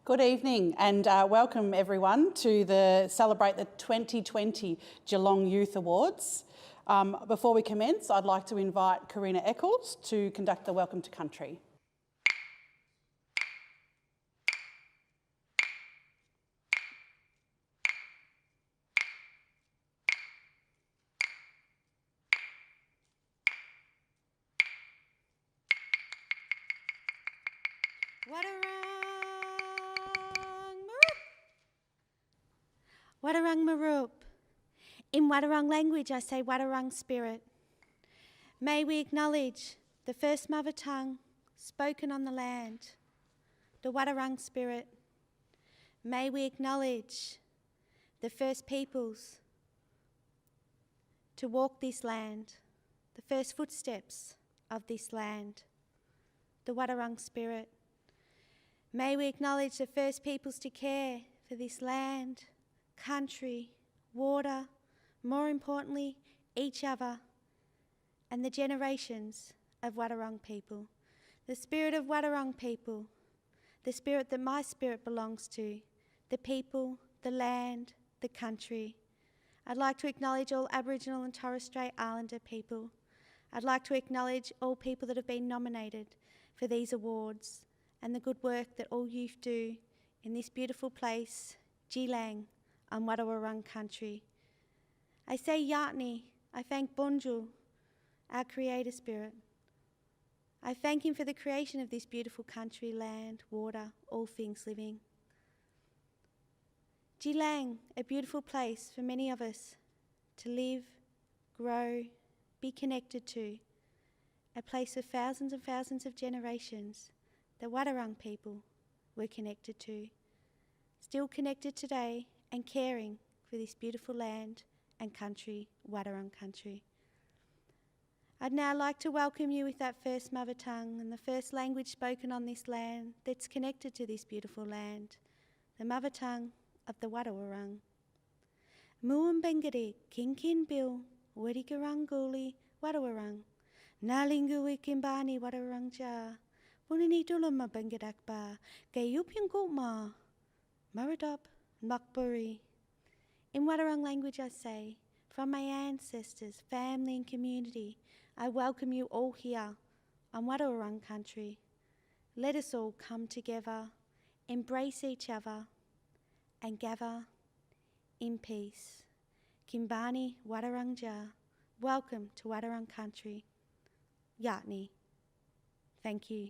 Good evening and welcome everyone to celebrate the 2020 Geelong Youth Awards. Before we commence, I'd like to invite Karina Eccles to conduct the Welcome to Country. Wadawurrung Maroop. In Wadawurrung language, I say Wadawurrung spirit. May we acknowledge the first mother tongue spoken on the land, the Wadawurrung spirit. May we acknowledge the first peoples to walk this land, the first footsteps of this land, the Wadawurrung spirit. May we acknowledge the first peoples to care for this land, country, water, more importantly, each other, and the generations of Wadawurrung people. The spirit of Wadawurrung people, the spirit that my spirit belongs to, the people, the land, the country. I'd like to acknowledge all Aboriginal and Torres Strait Islander people. I'd like to acknowledge all people that have been nominated for these awards and the good work that all youth do in this beautiful place, Geelong, on Wadawurrung country. I say Yatni, I thank Bunjil, our creator spirit. I thank him for the creation of this beautiful country, land, water, all things living. Geelong, a beautiful place for many of us to live, grow, be connected to, a place of thousands and thousands of generations the Wadawurrung people were connected to, still connected today and caring for this beautiful land and country, Wadawurrung country. I'd now like to welcome you with that first mother tongue and the first language spoken on this land that's connected to this beautiful land, the mother tongue of the Wadawurrung. Muambengari, Kinkin Bill, Wadigaranguli, Wadawurrung, Nalingui Kimbani, Wadawurrung Ja, Bunini Dulama Bengadakba, Gayupian Gulma, Maradop, Makburi. In Wadawurrung language I say, from my ancestors, family and community, I welcome you all here on Wadawurrung country. Let us all come together, embrace each other and gather in peace. Kimbani Wadawurrung Ja, welcome to Wadawurrung country. Yatni, thank you.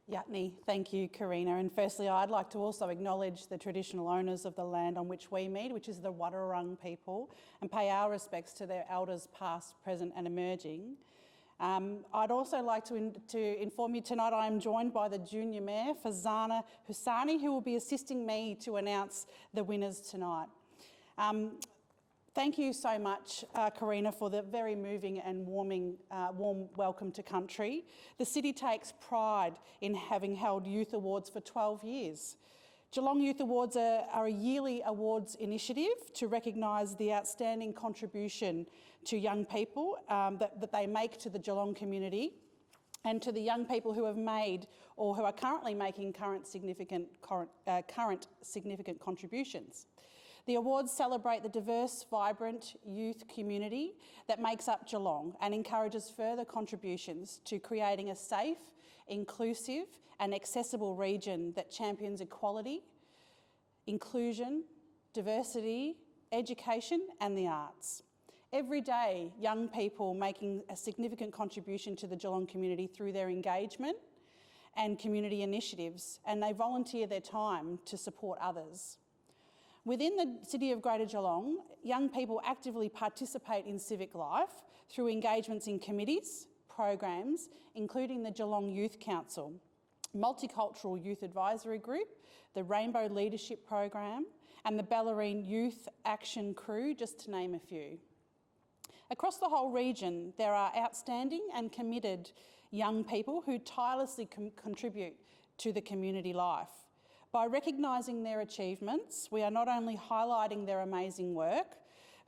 Yatni, thank you, Karina. And firstly, I'd like to also acknowledge the traditional owners of the land on which we meet, which is the Wadawurrung people, and pay our respects to their elders past, present and emerging. I'd also like to inform you tonight I am joined by the Junior Mayor, Farzana Hussaini, who will be assisting me to announce the winners tonight. Thank you so much, Karina, for the very moving and warm welcome to country. The city takes pride in having held Youth Awards for 12 years. Geelong Youth Awards are a yearly awards initiative to recognise the outstanding contribution to young people that they make to the Geelong community and to the young people who have made or who are currently making current significant contributions. The awards celebrate the diverse, vibrant youth community that makes up Geelong and encourages further contributions to creating a safe, inclusive and accessible region that champions equality, inclusion, diversity, education and the arts. Every day, young people making a significant contribution to the Geelong community through their engagement and community initiatives, and they volunteer their time to support others. Within the City of Greater Geelong, young people actively participate in civic life through engagements in committees, programs, including the Geelong Youth Council, Multicultural Youth Advisory Group, the Rainbow Leadership Program, and the Ballerine Youth Action Crew, just to name a few. Across the whole region, there are outstanding and committed young people who tirelessly contribute to the community life. By recognising their achievements, we are not only highlighting their amazing work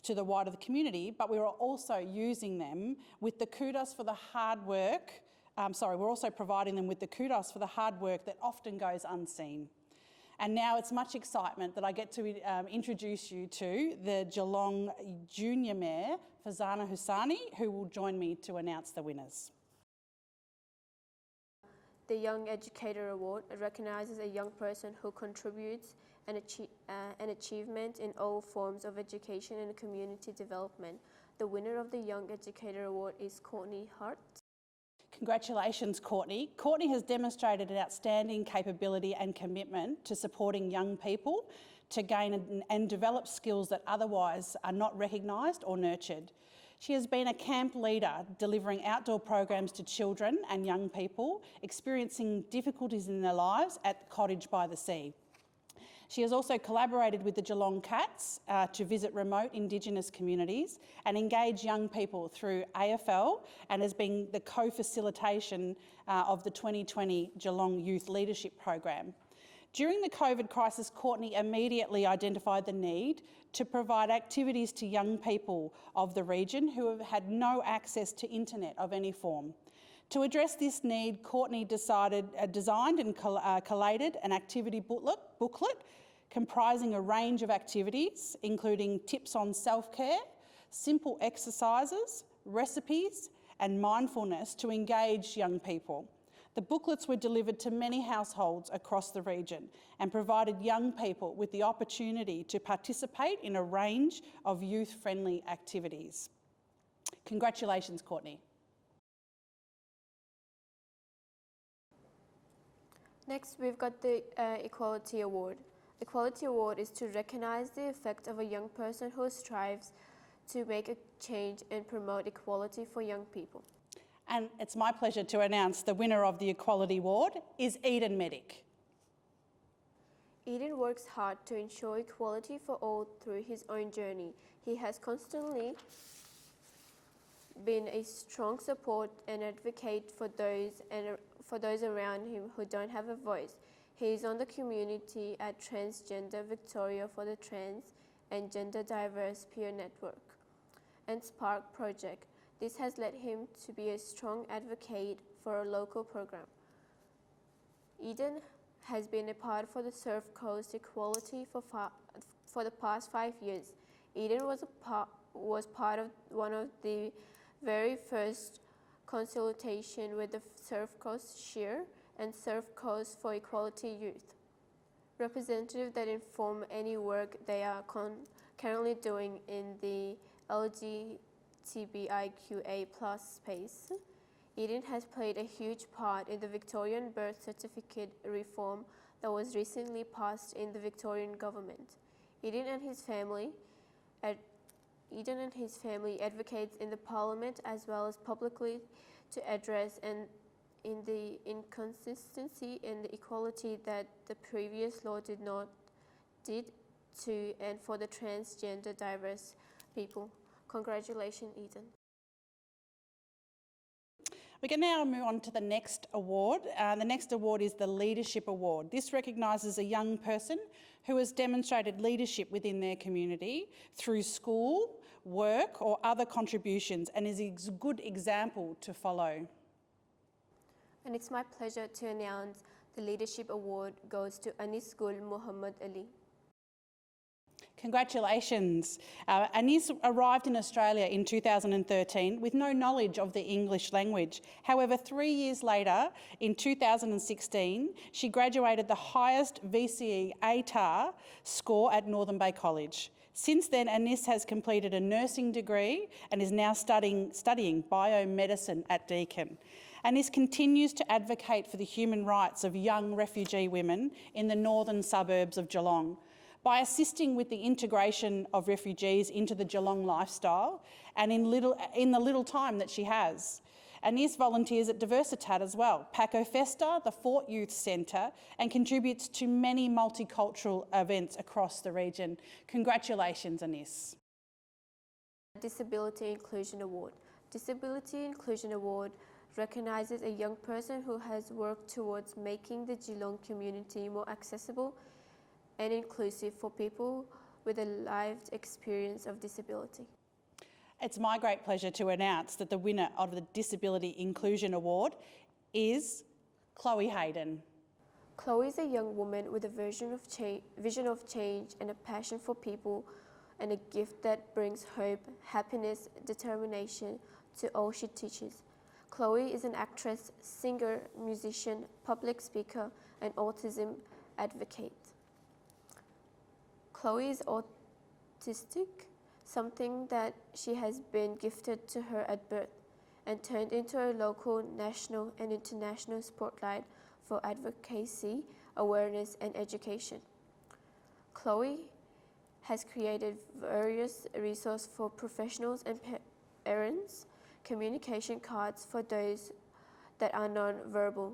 to the wider community, but we are also using them with the kudos for the hard work we're also providing them with the kudos for the hard work that often goes unseen. And now it's much excitement that I get to introduce you to the Geelong Junior Mayor, Farzana Hussaini, who will join me to announce the winners. The Young Educator Award recognises a young person who contributes an achievement in all forms of education and community development. The winner of the Young Educator Award is Courtney Hart. Congratulations, Courtney. Courtney has demonstrated an outstanding capability and commitment to supporting young people to gain and develop skills that otherwise are not recognised or nurtured. She has been a camp leader, delivering outdoor programs to children and young people experiencing difficulties in their lives at the Cottage by the Sea. She has also collaborated with the Geelong Cats to visit remote Indigenous communities and engage young people through AFL, and has been the co-facilitation of the 2020 Geelong Youth Leadership Program. During the COVID crisis, Courtney immediately identified the need to provide activities to young people of the region who have had no access to internet of any form. To address this need, Courtney designed and collated an activity booklet comprising a range of activities, including tips on self-care, simple exercises, recipes, and mindfulness to engage young people. The booklets were delivered to many households across the region and provided young people with the opportunity to participate in a range of youth-friendly activities. Congratulations, Courtney. Next, we've got the Equality Award. The Equality Award is to recognise the effect of a young person who strives to make a change and promote equality for young people. And it's my pleasure to announce the winner of the Equality Award is Eden Medic. Eden works hard to ensure equality for all through his own journey. He has constantly been a strong support and advocate for those around him who don't have a voice. He is on the community at Transgender Victoria for the Trans and Gender Diverse Peer Network and Spark Project. This has led him to be a strong advocate for a local program. Eden has been a part for the Surf Coast Equality for the past 5 years. Eden was part of one of the very first consultation with the Surf Coast Shear and Surf Coast for Equality Youth representatives that inform any work they are currently doing in the LGBTQIA+ space. Eden has played a huge part in the Victorian birth certificate reform that was recently passed in the Victorian government. Eden and his family advocates in the Parliament as well as publicly to address and in the inconsistency and the equality that the previous law did to and for the transgender diverse people. Congratulations, Eden. We can now move on to the next award. The next award is the Leadership Award. This recognises a young person who has demonstrated leadership within their community through school, work or other contributions, and is a good example to follow. And it's my pleasure to announce the Leadership Award goes to Anis Gul Muhammad Ali. Congratulations. Anis arrived in Australia in 2013 with no knowledge of the English language. However, 3 years later, in 2016, she graduated the highest VCE ATAR score at Northern Bay College. Since then, Anis has completed a nursing degree and is now studying biomedicine at Deakin. Anis continues to advocate for the human rights of young refugee women in the northern suburbs of Geelong by assisting with the integration of refugees into the Geelong lifestyle and in the little time that she has. Anis volunteers at Diversitat as well, Paco Festa, the Fort Youth Centre, and contributes to many multicultural events across the region. Congratulations, Anis. Disability Inclusion Award. Disability Inclusion Award recognises a young person who has worked towards making the Geelong community more accessible and inclusive for people with a lived experience of disability. It's my great pleasure to announce that the winner of the Disability Inclusion Award is Chloe Hayden. Chloe is a young woman with a vision of change and a passion for people and a gift that brings hope, happiness, determination to all she teaches. Chloe is an actress, singer, musician, public speaker, and autism advocate. Chloe is autistic, something that she has been gifted to her at birth and turned into a local, national, and international spotlight for advocacy, awareness, and education. Chloe has created various resources for professionals and parents, communication cards for those that are non-verbal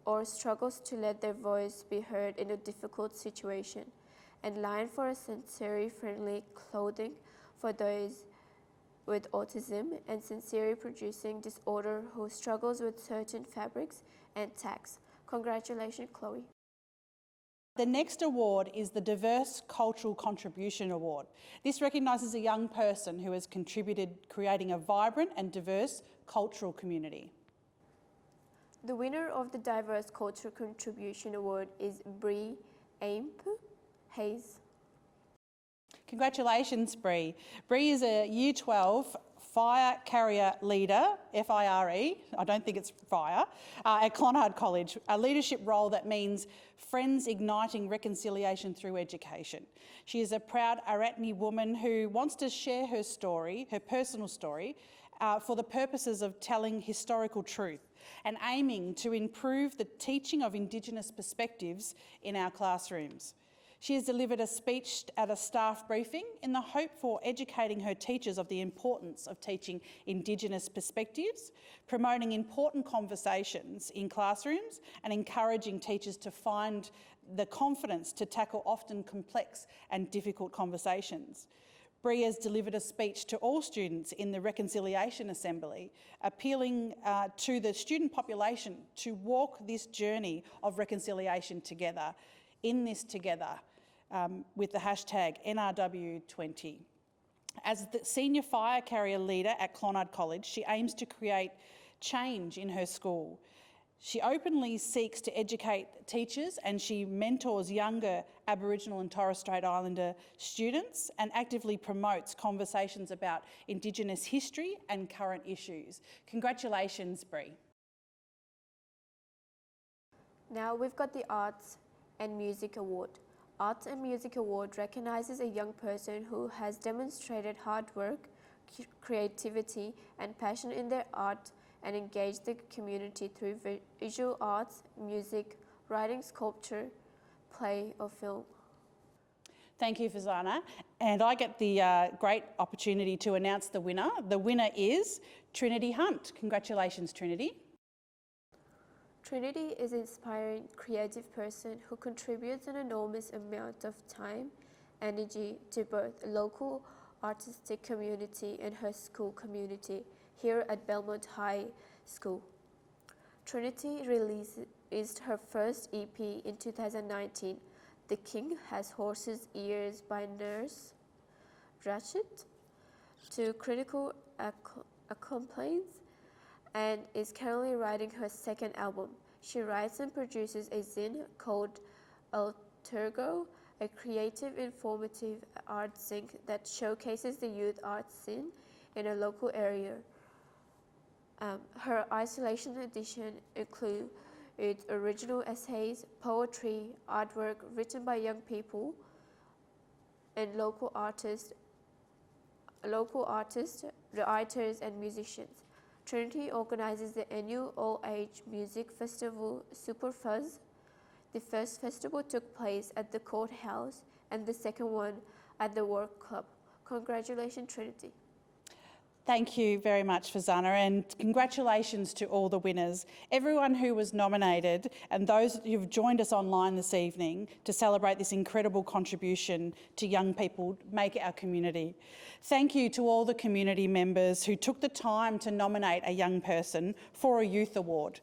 or struggles to let their voice be heard in a difficult situation, and line for a sensory-friendly clothing for those with autism and sensory producing disorder who struggles with certain fabrics and tags. Congratulations, Chloe. The next award is the Diverse Cultural Contribution Award. This recognises a young person who has contributed creating a vibrant and diverse cultural community. The winner of the Diverse Cultural Contribution Award is Bree Amp Hayes. Congratulations, Bree. Bree is a Year 12 Fire Carrier Leader, F-I-R-E, I don't think it's fire, at Clonard College, a leadership role that means friends igniting reconciliation through education. She is a proud Aratni woman who wants to share her story, her personal story, for the purposes of telling historical truth and aiming to improve the teaching of Indigenous perspectives in our classrooms. She has delivered a speech at a staff briefing in the hope for educating her teachers of the importance of teaching Indigenous perspectives, promoting important conversations in classrooms and encouraging teachers to find the confidence to tackle often complex and difficult conversations. Bree has delivered a speech to all students in the Reconciliation Assembly, appealing to the student population to walk this journey of reconciliation together, in this together, with the hashtag NRW20. As the Senior Fire Carrier Leader at Clonard College, she aims to create change in her school. She openly seeks to educate teachers and she mentors younger Aboriginal and Torres Strait Islander students and actively promotes conversations about Indigenous history and current issues. Congratulations, Bree. Now we've got the Arts and Music Award. Arts and Music Award recognises a young person who has demonstrated hard work, creativity and passion in their art and engaged the community through visual arts, music, writing, sculpture, play or film. Thank you, Farzana. And I get the great opportunity to announce the winner. The winner is Trinity Hunt. Congratulations, Trinity. Trinity is an inspiring, creative person who contributes an enormous amount of time, energy to both local artistic community and her school community here at Belmont High School. Trinity released her first EP in 2019, The King Has Horse's Ears by Nurse Ratchet, to critical acclaim, and is currently writing her second album. She writes and produces a zine called Altergo, a creative, informative art zine that showcases the youth art scene in a local area. Her isolation edition includes original essays, poetry, artwork written by young people, and local artists, writers, and musicians. Trinity organizes the annual all-age music festival Super Fuzz. The first festival took place at the courthouse and the second one at the Work Club. Congratulations, Trinity. Thank you very much, Farzana, and congratulations to all the winners, everyone who was nominated and those who've joined us online this evening to celebrate this incredible contribution to young people make our community. Thank you to all the community members who took the time to nominate a young person for a youth award,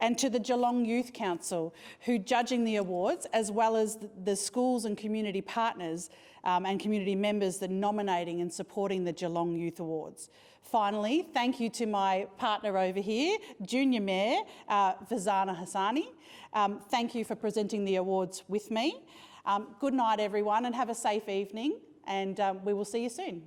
and to the Geelong Youth Council who judging the awards, as well as the schools and community partners and community members that are nominating and supporting the Geelong Youth Awards. Finally, thank you to my partner over here, Junior Mayor Farzana Hussaini. Thank you for presenting the awards with me. Good night, everyone, and have a safe evening, and we will see you soon.